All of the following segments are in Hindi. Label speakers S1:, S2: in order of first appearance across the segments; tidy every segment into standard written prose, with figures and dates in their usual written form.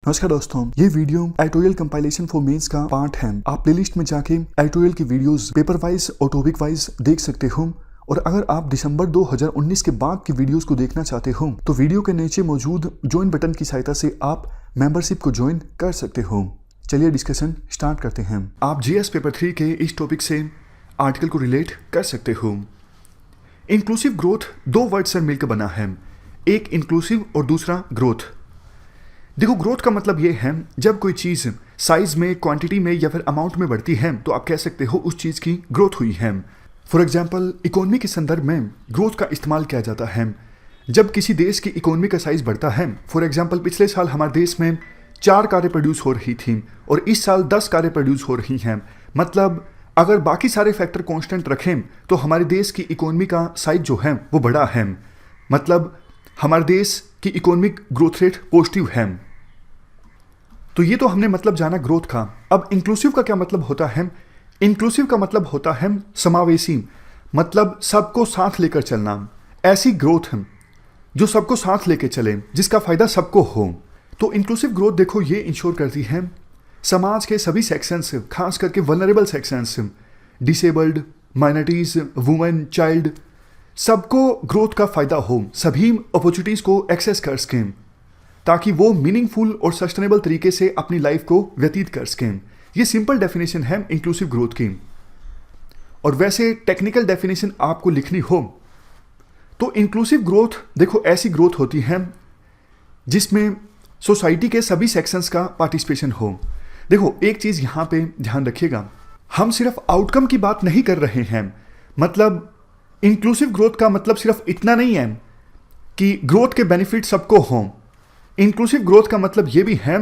S1: नमस्कार दोस्तों, ये video editorial compilation for mains का पार्ट है। आप प्लेलिस्ट में जाके एडिटोरियल की वीडियोस पेपर वाइज और टॉपिक वाइज देख सकते हो। और अगर आप दिसंबर 2019 के बाद की वीडियोस को देखना चाहते हो तो वीडियो के नीचे मौजूद ज्वाइन बटन की सहायता से आप मेंबरशिप को ज्वाइन कर सकते हो। चलिए डिस्कशन स्टार्ट करते हैं। आप जीएस पेपर 3 के इस टॉपिक से आर्टिकल को रिलेट कर सकते हो। इंक्लूसिव ग्रोथ दो वर्ड से मिलकर बना है, एक इंक्लूसिव और दूसरा ग्रोथ। देखो, ग्रोथ का मतलब ये है जब कोई चीज़ साइज में, क्वांटिटी में या फिर अमाउंट में बढ़ती है तो आप कह सकते हो उस चीज़ की ग्रोथ हुई है। फॉर एग्जांपल, इकोनॉमी के संदर्भ में ग्रोथ का इस्तेमाल किया जाता है जब किसी देश की इकोनॉमी का साइज बढ़ता है। फॉर एग्जांपल, पिछले साल हमारे देश में 4 कारें प्रोड्यूस हो रही थी और इस साल 10 कारें प्रोड्यूस हो रही हैं। मतलब अगर बाकी सारे फैक्टर कॉन्स्टेंट रखें तो हमारे देश की इकोनॉमी का साइज जो है वो बड़ा है। मतलब हमारे देश की इकोनॉमिक ग्रोथ रेट पॉजिटिव है। तो ये तो हमने मतलब जाना ग्रोथ का। अब इंक्लूसिव का क्या मतलब होता है? इंक्लूसिव का मतलब होता है समावेशी, मतलब सबको साथ लेकर चलना। ऐसी ग्रोथ है जो सबको साथ लेकर चले, जिसका फायदा सबको हो। तो इंक्लूसिव ग्रोथ देखो ये इंश्योर करती है समाज के सभी सेक्शंस, खास करके vulnerable sections, disabled, minorities, women, child, सबको ग्रोथ का फायदा हो, सभी अपॉर्चुनिटीज को एक्सेस कर सकें ताकि वो मीनिंगफुल और सस्टेनेबल तरीके से अपनी लाइफ को व्यतीत कर सकें। ये सिंपल डेफिनेशन है इंक्लूसिव ग्रोथ की। और वैसे टेक्निकल डेफिनेशन आपको लिखनी हो तो इंक्लूसिव ग्रोथ देखो ऐसी ग्रोथ होती है जिसमें सोसाइटी के सभी सेक्शंस का पार्टिसिपेशन हो। देखो, एक चीज़ यहाँ पे ध्यान रखिएगा, हम सिर्फ आउटकम की बात नहीं कर रहे हैं। मतलब इंक्लूसिव ग्रोथ का मतलब सिर्फ इतना नहीं है कि ग्रोथ के बेनिफिट सबको हों। इंक्लूसिव ग्रोथ का मतलब ये भी है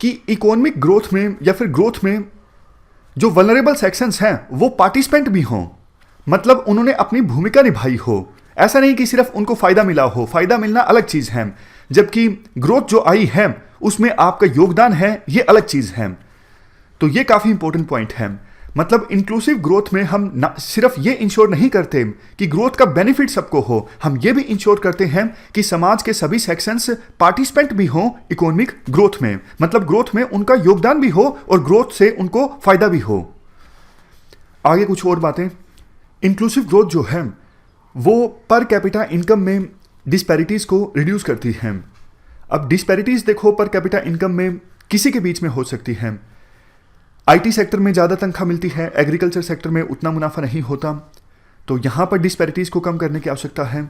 S1: कि इकोनॉमिक ग्रोथ में या फिर ग्रोथ में जो वल्नरेबल सेक्शंस हैं वो पार्टिसिपेंट भी हों। मतलब उन्होंने अपनी भूमिका निभाई हो। ऐसा नहीं कि सिर्फ उनको फायदा मिला हो, फायदा मिलना अलग चीज़ है, जबकि ग्रोथ जो आई है उसमें आपका योगदान है, ये अलग चीज़ है। तो ये काफ़ी इंपॉर्टेंट पॉइंट है। मतलब इंक्लूसिव ग्रोथ में हम सिर्फ ये इंश्योर नहीं करते कि ग्रोथ का बेनिफिट सबको हो, हम ये भी इंश्योर करते हैं कि समाज के सभी सेक्शंस पार्टिसिपेंट भी हों इकोनॉमिक ग्रोथ में। मतलब ग्रोथ में उनका योगदान भी हो और ग्रोथ से उनको फायदा भी हो। आगे कुछ और बातें। इंक्लूसिव ग्रोथ जो है वो पर कैपिटा इनकम में डिस्पैरिटीज को रिड्यूस करती है। अब डिस्पैरिटीज देखो पर कैपिटा इनकम में किसी के बीच में हो सकती है। आईटी सेक्टर में ज़्यादा तनख्वाह मिलती है, एग्रीकल्चर सेक्टर में उतना मुनाफा नहीं होता, तो यहाँ पर डिस्पैरिटीज़ को कम करने की आवश्यकता है।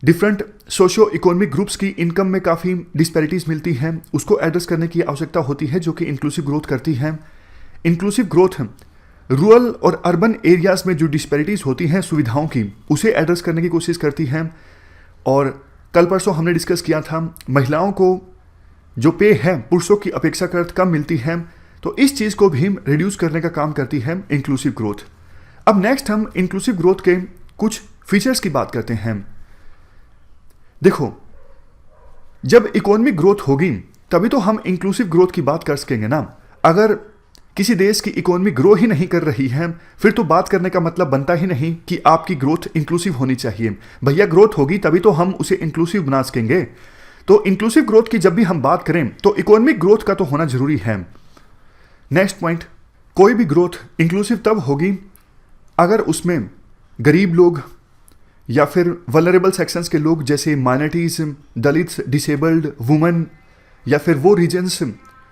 S1: डिफरेंट सोशियो इकोनॉमिक ग्रुप्स की इनकम में काफ़ी डिस्पैरिटीज़ मिलती हैं, उसको एड्रेस करने की आवश्यकता होती है, जो कि इंक्लूसिव ग्रोथ करती है। इंक्लूसिव ग्रोथ रूरल और अर्बन एरियाज़ में जो डिस्पैरिटीज़ होती हैं सुविधाओं की, उसे एड्रेस करने की कोशिश करती है। और कल परसों हमने डिस्कस किया था महिलाओं को जो पे है पुरुषों की अपेक्षाकृत कम मिलती है, तो इस चीज़ को भी रिड्यूस करने का काम करती है इंक्लूसिव ग्रोथ। अब नेक्स्ट हम इंक्लूसिव ग्रोथ के कुछ फीचर्स की बात करते हैं। देखो, जब इकोनॉमिक ग्रोथ होगी तभी तो हम इंक्लूसिव ग्रोथ की बात कर सकेंगे ना। अगर किसी देश की इकोनॉमी ग्रो ही नहीं कर रही है फिर तो बात करने का मतलब बनता ही नहीं कि आपकी ग्रोथ इंक्लूसिव होनी चाहिए। भैया, ग्रोथ होगी तभी तो हम उसे इंक्लूसिव बना सकेंगे। तो इंक्लूसिव ग्रोथ की जब भी हम बात करें तो इकोनॉमिक ग्रोथ का तो होना जरूरी है। नेक्स्ट पॉइंट, कोई भी ग्रोथ इंक्लूसिव तब होगी अगर उसमें गरीब लोग या फिर वल्नरेबल सेक्शंस के लोग जैसे माइनॉरिटीज, दलित्स, डिसेबल्ड, वुमेन या फिर वो रीजन्स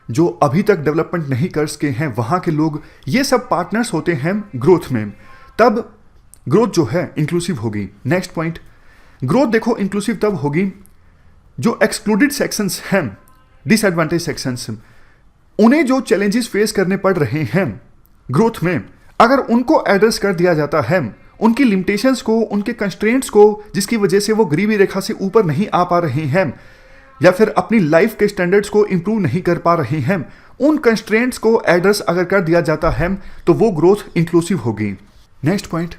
S1: जो अभी तक डेवलपमेंट नहीं कर सके हैं वहाँ के लोग, ये सब पार्टनर्स होते हैं ग्रोथ में, तब ग्रोथ जो है इंक्लूसिव होगी। नेक्स्ट पॉइंट, ग्रोथ देखो इंक्लूसिव तब होगी जो एक्सक्लूडेड सेक्शंस हैं, डिसएडवांटेज सेक्शंस, उन्हें जो चैलेंजेस फेस करने पड़ रहे हैं ग्रोथ में, अगर उनको एड्रेस कर दिया जाता है, उनकी लिमिटेशंस को, उनके कंस्ट्रेंट्स को, जिसकी वजह से वो गरीबी रेखा से ऊपर नहीं आ पा रहे हैं या फिर अपनी लाइफ के स्टैंडर्ड्स को इंप्रूव नहीं कर पा रहे हैं, उन कंस्ट्रेंट्स को एड्रेस अगर कर दिया जाता है तो वो ग्रोथ इंक्लूसिव होगी। नेक्स्ट पॉइंट,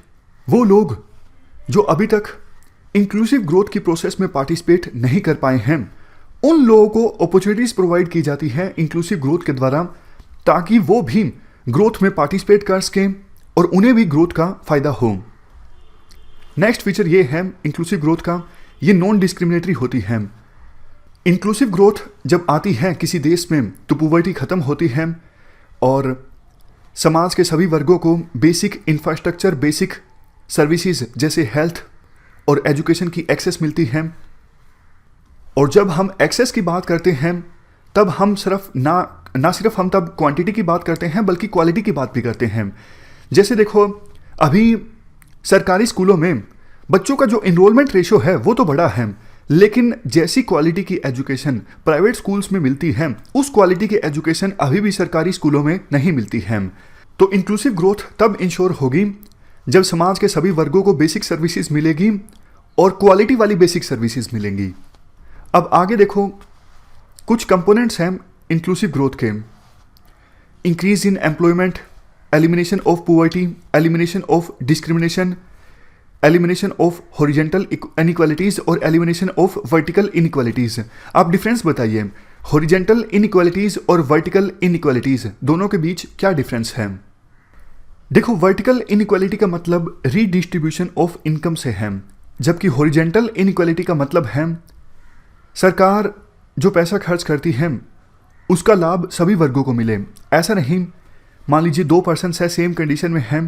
S1: वो लोग जो अभी तक इंक्लूसिव ग्रोथ की प्रोसेस में पार्टिसिपेट नहीं कर पाए हैं, उन लोगों को अपॉर्चुनिटीज प्रोवाइड की जाती है इंक्लूसिव ग्रोथ के द्वारा, ताकि वो भी ग्रोथ में पार्टिसिपेट कर सकें और उन्हें भी ग्रोथ का फायदा हो। नेक्स्ट फीचर ये है इंक्लूसिव ग्रोथ का, ये नॉन डिस्क्रिमिनेटरी होती है। इंक्लूसिव ग्रोथ जब आती है किसी देश में तो पॉवर्टी खत्म होती है और समाज के सभी वर्गों को बेसिक इंफ्रास्ट्रक्चर, बेसिक सर्विसेज जैसे हेल्थ और एजुकेशन की एक्सेस मिलती है। और जब हम एक्सेस की बात करते हैं तब हम सिर्फ ना सिर्फ हम तब क्वांटिटी की बात करते हैं बल्कि क्वालिटी की बात भी करते हैं। जैसे देखो, अभी सरकारी स्कूलों में बच्चों का जो इनरोलमेंट रेशियो है वो तो बड़ा है, लेकिन जैसी क्वालिटी की एजुकेशन प्राइवेट स्कूल्स में मिलती है उस क्वालिटी की एजुकेशन अभी भी सरकारी स्कूलों में नहीं मिलती है। तो इंक्लूसिव ग्रोथ तब इंश्योर होगी जब समाज के सभी वर्गों को बेसिक सर्विसेज मिलेगी और क्वालिटी वाली बेसिक सर्विसेज मिलेंगी। अब आगे देखो, कुछ कंपोनेंट्स हैं इंक्लूसिव ग्रोथ के। Increase in employment, elimination of poverty, elimination of discrimination, elimination of horizontal inequalities और एलिमिनेशन ऑफ वर्टिकल इनइक्वालिटीज। आप डिफरेंस बताइए, हॉरिजेंटल इनइक्वालिटीज और वर्टिकल इनइक्वालिटीज दोनों के बीच क्या डिफरेंस है? देखो, वर्टिकल इनइक्वालिटी का मतलब रीडिस्ट्रीब्यूशन ऑफ इनकम से है, जबकि हॉरिजेंटल इनइक्वालिटी का मतलब है सरकार जो पैसा खर्च करती है उसका लाभ सभी वर्गों को मिले। ऐसा नहीं, मान लीजिए 2 पर्सन है, सेम कंडीशन में है,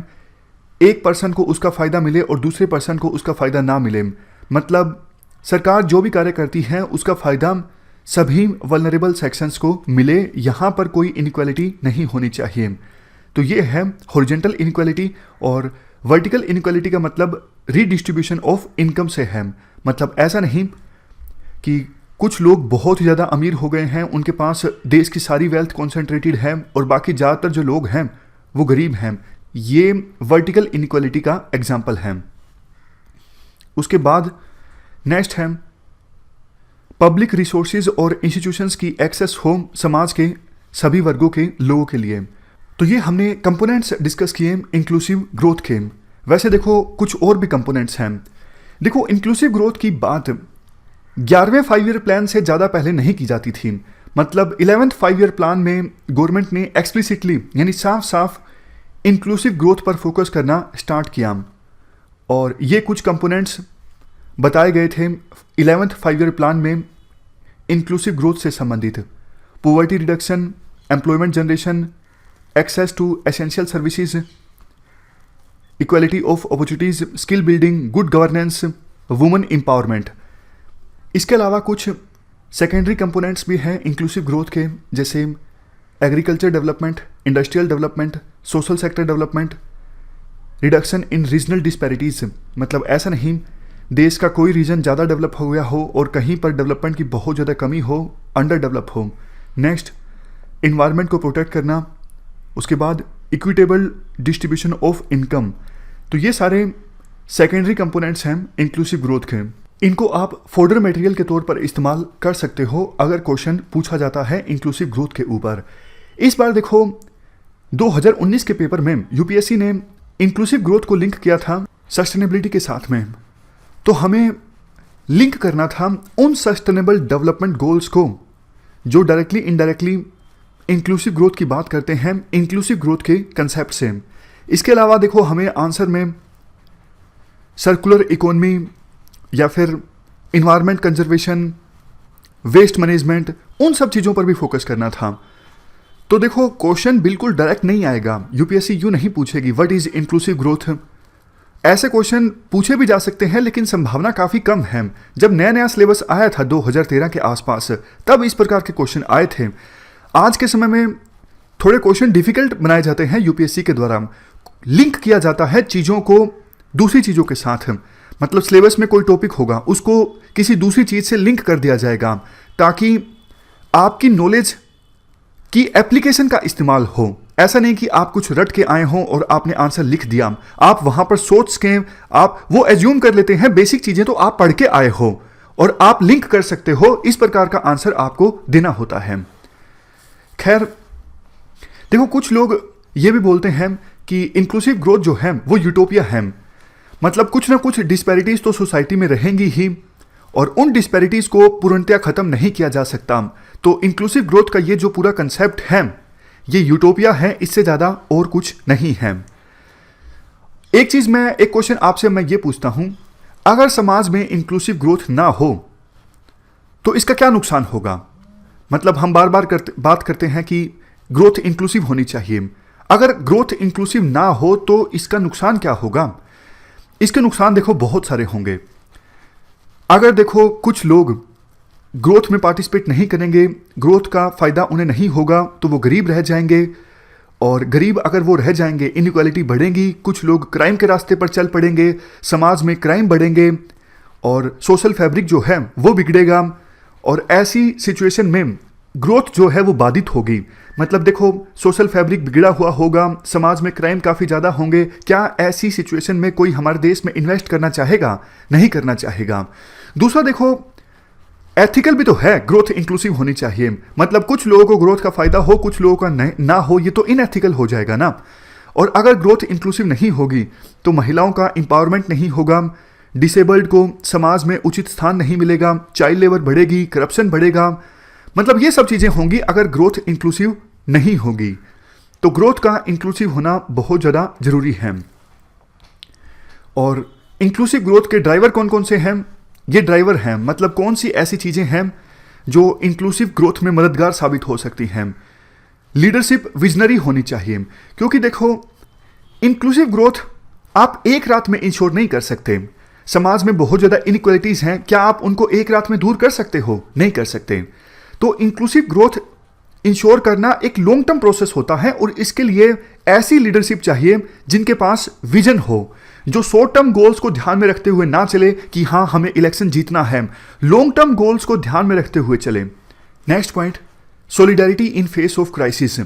S1: एक पर्सन को उसका फ़ायदा मिले और दूसरे पर्सन को उसका फ़ायदा ना मिले। मतलब सरकार जो भी कार्य करती है उसका फ़ायदा सभी वल्नरेबल सेक्शंस को मिले, यहाँ पर कोई इनइक्वालिटी नहीं होनी चाहिए। तो ये है हॉरिजेंटल इनइक्वालिटी। और वर्टिकल इनइक्वालिटी का मतलब रीडिस्ट्रीब्यूशन ऑफ इनकम से है। मतलब ऐसा नहीं कि कुछ लोग बहुत ही ज़्यादा अमीर हो गए हैं, उनके पास देश की सारी वेल्थ कॉन्सेंट्रेटेड है और बाकी ज़्यादातर जो लोग हैं वो गरीब हैं। ये वर्टिकल इनइक्वालिटी का एग्जाम्पल है। उसके बाद नेक्स्ट है पब्लिक रिसोर्सेज और इंस्टीट्यूशंस की एक्सेस हो समाज के सभी वर्गों के लोगों के लिए। तो ये हमने कंपोनेंट्स डिस्कस किए इंक्लूसिव ग्रोथ के। वैसे देखो, कुछ और भी कंपोनेंट्स हैं। देखो, इंक्लूसिव ग्रोथ की बात 11वें 5 ईयर प्लान से ज़्यादा पहले नहीं की जाती थी। मतलब 11th 5 ईयर प्लान में गवर्नमेंट ने एक्सप्लिसिटली यानी साफ साफ इंक्लूसिव ग्रोथ पर फोकस करना स्टार्ट किया और ये कुछ कंपोनेंट्स बताए गए थे 11th 5 ईयर प्लान में इंक्लूसिव ग्रोथ से संबंधित। Poverty reduction, employment generation, access to essential services, equality of opportunities, skill building, good governance, women empowerment. इसके अलावा कुछ सेकेंडरी कंपोनेंट्स भी हैं इंक्लूसिव ग्रोथ के, जैसे agriculture development, industrial development, social sector development, reduction in regional disparities. मतलब ऐसा नहीं देश का कोई रीजन ज़्यादा डेवलप हो गया हो और कहीं पर डेवलपमेंट की बहुत ज़्यादा कमी हो, अंडर डेवलप हो। नेक्स्ट, इन्वायरमेंट को प्रोटेक्ट करना। उसके बाद इक्विटेबल डिस्ट्रीब्यूशन ऑफ इनकम। तो ये सारे सेकेंडरी कंपोनेंट्स हैं इंक्लूसिव ग्रोथ के। इनको आप फोल्डर मटेरियल के तौर पर इस्तेमाल कर सकते हो अगर क्वेश्चन पूछा जाता है इंक्लूसिव ग्रोथ के ऊपर। इस बार देखो 2019 के पेपर में यूपीएससी ने इंक्लूसिव ग्रोथ को लिंक किया था सस्टेनेबिलिटी के साथ में। तो हमें लिंक करना था उन सस्टेनेबल डेवलपमेंट गोल्स को जो डायरेक्टली इनडायरेक्टली इंक्लूसिव ग्रोथ की बात करते हैं इंक्लूसिव ग्रोथ के कंसेप्ट से। इसके अलावा देखो हमें आंसर में सर्कुलर इकोनॉमी या फिर इन्वायरमेंट कंजर्वेशन, वेस्ट मैनेजमेंट, उन सब चीज़ों पर भी फोकस करना था। तो देखो क्वेश्चन बिल्कुल डायरेक्ट नहीं आएगा, यूपीएससी यूँ नहीं पूछेगी व्हाट इज़ इंक्लूसिव ग्रोथ। ऐसे क्वेश्चन पूछे भी जा सकते हैं लेकिन संभावना काफ़ी कम है। जब नया नया सिलेबस आया था 2013 के आसपास तब इस प्रकार के क्वेश्चन आए थे। आज के समय में थोड़े क्वेश्चन डिफिकल्ट बनाए जाते हैं यूपीएससी के द्वारा, लिंक किया जाता है चीज़ों को दूसरी चीज़ों के साथ। मतलब सिलेबस में कोई टॉपिक होगा उसको किसी दूसरी चीज़ से लिंक कर दिया जाएगा ताकि आपकी नॉलेज की एप्लीकेशन का इस्तेमाल हो। ऐसा नहीं कि आप कुछ रट के आए हों और आपने आंसर लिख दिया, आप वहाँ पर सोच के आप वो एज्यूम कर लेते हैं बेसिक चीज़ें तो आप पढ़ के आए हो और आप लिंक कर सकते हो, इस प्रकार का आंसर आपको देना होता है। खैर देखो कुछ लोग ये भी बोलते हैं कि इंक्लूसिव ग्रोथ जो है वो यूटोपिया है। मतलब कुछ ना कुछ डिस्पैरिटीज तो सोसाइटी में रहेंगी ही और उन डिस्पैरिटीज को पूर्णतया खत्म नहीं किया जा सकता। तो इंक्लूसिव ग्रोथ का ये जो पूरा कंसेप्ट है ये यूटोपिया है, इससे ज़्यादा और कुछ नहीं है। एक चीज़ एक क्वेश्चन आपसे मैं ये पूछता हूँ, अगर समाज में इंक्लूसिव ग्रोथ ना हो तो इसका क्या नुकसान होगा? मतलब हम बार बार बात करते हैं कि ग्रोथ इंक्लूसिव होनी चाहिए। अगर ग्रोथ इंक्लूसिव ना हो तो इसका नुकसान क्या होगा? इसके नुकसान देखो बहुत सारे होंगे। अगर देखो कुछ लोग ग्रोथ में पार्टिसिपेट नहीं करेंगे, ग्रोथ का फायदा उन्हें नहीं होगा, तो वो गरीब रह जाएंगे, और गरीब अगर वो रह जाएंगे इनइक्वालिटी बढ़ेगी, कुछ लोग क्राइम के रास्ते पर चल पड़ेंगे, समाज में क्राइम बढ़ेंगे और सोशल फैब्रिक जो है वो बिगड़ेगा। और ऐसी सिचुएशन में ग्रोथ जो है वो बाधित होगी। मतलब देखो सोशल फैब्रिक बिगड़ा हुआ होगा, समाज में क्राइम काफ़ी ज़्यादा होंगे। क्या ऐसी सिचुएशन में कोई हमारे देश में इन्वेस्ट करना चाहेगा? नहीं करना चाहेगा। दूसरा देखो एथिकल भी तो है, ग्रोथ इंक्लूसिव होनी चाहिए। मतलब कुछ लोगों को ग्रोथ का फायदा हो, कुछ लोगों का ना हो, ये तो इनएथिकल हो जाएगा ना। और अगर ग्रोथ इंक्लूसिव नहीं होगी तो महिलाओं का एम्पावरमेंट नहीं होगा, डिसेबल्ड को समाज में उचित स्थान नहीं मिलेगा, चाइल्ड लेबर बढ़ेगी, करप्शन बढ़ेगा। मतलब ये सब चीज़ें होंगी अगर ग्रोथ इंक्लूसिव नहीं होगी। तो ग्रोथ का इंक्लूसिव होना बहुत ज़्यादा जरूरी है। और इंक्लूसिव ग्रोथ के ड्राइवर कौन कौन से हैं? ये ड्राइवर हैं, मतलब कौन सी ऐसी चीज़ें हैं जो इंक्लूसिव ग्रोथ में मददगार साबित हो सकती हैं। लीडरशिप विजनरी होनी चाहिए, क्योंकि देखो इंक्लूसिव ग्रोथ आप एक रात में इंश्योर नहीं कर सकते। समाज में बहुत ज़्यादा इनइक्वालिटीज़ हैं, क्या आप उनको एक रात में दूर कर सकते हो? नहीं कर सकते। तो इंक्लूसिव ग्रोथ इंश्योर करना एक लॉन्ग टर्म प्रोसेस होता है, और इसके लिए ऐसी लीडरशिप चाहिए जिनके पास विजन हो, जो शॉर्ट टर्म गोल्स को ध्यान में रखते हुए ना चले कि हाँ हमें इलेक्शन जीतना है, लॉन्ग टर्म गोल्स को ध्यान में रखते हुए चले। Next point, solidarity in face of crisis.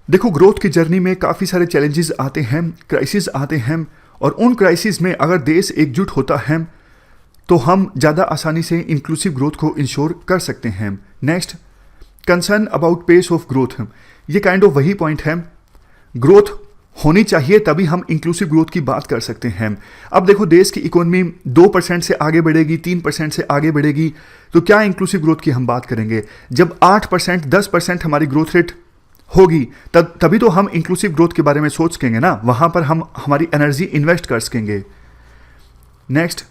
S1: देखो ग्रोथ की जर्नी में काफ़ी सारे चैलेंजेस आते हैं, क्राइसिस आते हैं, और उन क्राइसिस में अगर देश एकजुट होता है तो हम ज़्यादा आसानी से इंक्लूसिव ग्रोथ को इंश्योर कर सकते हैं। Next, concern about pace of growth. ये काइंड ऑफ वही पॉइंट है, ग्रोथ होनी चाहिए तभी हम इंक्लूसिव ग्रोथ की बात कर सकते हैं। अब देखो देश की इकोनॉमी 2% से आगे बढ़ेगी, 3% से आगे बढ़ेगी, तो क्या इंक्लूसिव ग्रोथ की हम बात करेंगे? जब 8%, 10% हमारी ग्रोथ रेट होगी तभी तो हम इंक्लूसिव ग्रोथ के बारे में सोच सकेंगे ना, वहाँ पर हम हमारी एनर्जी इन्वेस्ट कर सकेंगे। नेक्स्ट,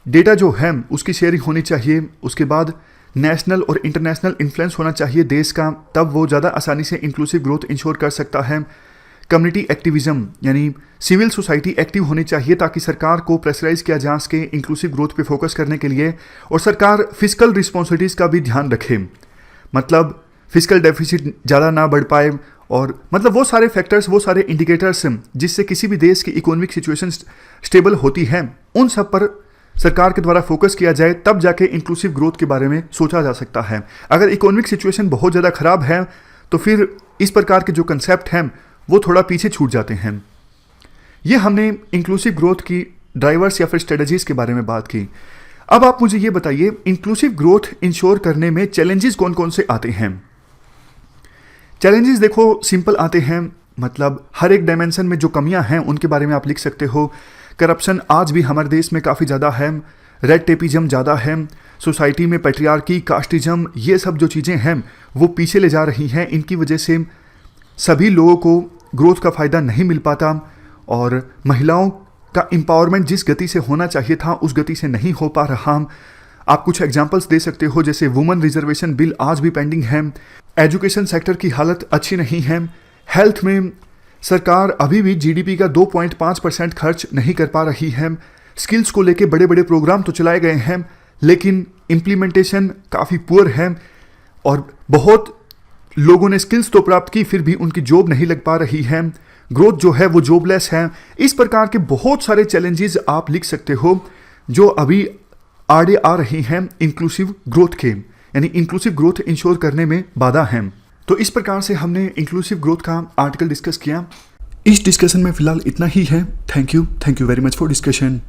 S1: डेटा जो है उसकी शेयरिंग होनी चाहिए। उसके बाद नेशनल और इंटरनेशनल इन्फ्लुएंस होना चाहिए देश का, तब वो ज़्यादा आसानी से इंक्लूसिव ग्रोथ इंश्योर कर सकता है। कम्युनिटी एक्टिविज्म यानी सिविल सोसाइटी एक्टिव होनी चाहिए ताकि सरकार को प्रेशराइज किया जा सके इंक्लूसिव ग्रोथ पे फोकस करने के लिए, और सरकार फिजिकल रिस्पॉन्सिबिलिटीज़ का भी ध्यान रखे। मतलब फिजिकल डेफिसिट ज़्यादा ना बढ़ पाए, और मतलब वो सारे फैक्टर्स, वो सारे इंडिकेटर्स जिससे किसी भी देश की इकोनॉमिक सिचुएशन स्टेबल होती है, उन सब पर सरकार के द्वारा फोकस किया जाए, तब जाके इंक्लूसिव ग्रोथ के बारे में सोचा जा सकता है। अगर इकोनॉमिक सिचुएशन बहुत ज़्यादा ख़राब है तो फिर इस प्रकार के जो कंसेप्ट हैं वो थोड़ा पीछे छूट जाते हैं। ये हमने इंक्लूसिव ग्रोथ की ड्राइवर्स या फिर स्ट्रेटजीज के बारे में बात की। अब आप मुझे ये बताइए इंक्लूसिव ग्रोथ इंश्योर करने में चैलेंजेस कौन कौन से आते हैं? चैलेंजेस देखो सिंपल आते हैं, मतलब हर एक डायमेंशन में जो कमियां हैं उनके बारे में आप लिख सकते हो। करप्शन आज भी हमारे देश में काफ़ी ज़्यादा है, रेड टेपिज्म ज़्यादा है, सोसाइटी में पैट्रियार्की, कास्टिज्म, ये सब जो चीज़ें हैं वो पीछे ले जा रही हैं। इनकी वजह से सभी लोगों को ग्रोथ का फ़ायदा नहीं मिल पाता, और महिलाओं का एम्पावरमेंट जिस गति से होना चाहिए था उस गति से नहीं हो पा रहा। आप कुछ एग्जांपल्स दे सकते हो, जैसे वुमेन रिजर्वेशन बिल आज भी पेंडिंग है, एजुकेशन सेक्टर की हालत अच्छी नहीं है, हेल्थ में सरकार अभी भी जीडीपी का 2.5% खर्च नहीं कर पा रही है, स्किल्स को लेके बड़े बड़े प्रोग्राम तो चलाए गए हैं लेकिन इम्प्लीमेंटेशन काफ़ी पुअर है, और बहुत लोगों ने स्किल्स तो प्राप्त की फिर भी उनकी जॉब नहीं लग पा रही है, ग्रोथ जो है वो जॉबलेस है। इस प्रकार के बहुत सारे चैलेंजेस आप लिख सकते हो जो अभी आड़े आ रही हैं इंक्लूसिव ग्रोथ के, यानी इंक्लूसिव ग्रोथ इंश्योर करने में बाधा हैं। तो इस प्रकार से हमने इंक्लूसिव ग्रोथ का आर्टिकल डिस्कस किया। इस डिस्कशन में फिलहाल इतना ही है। Thank you very much for discussion.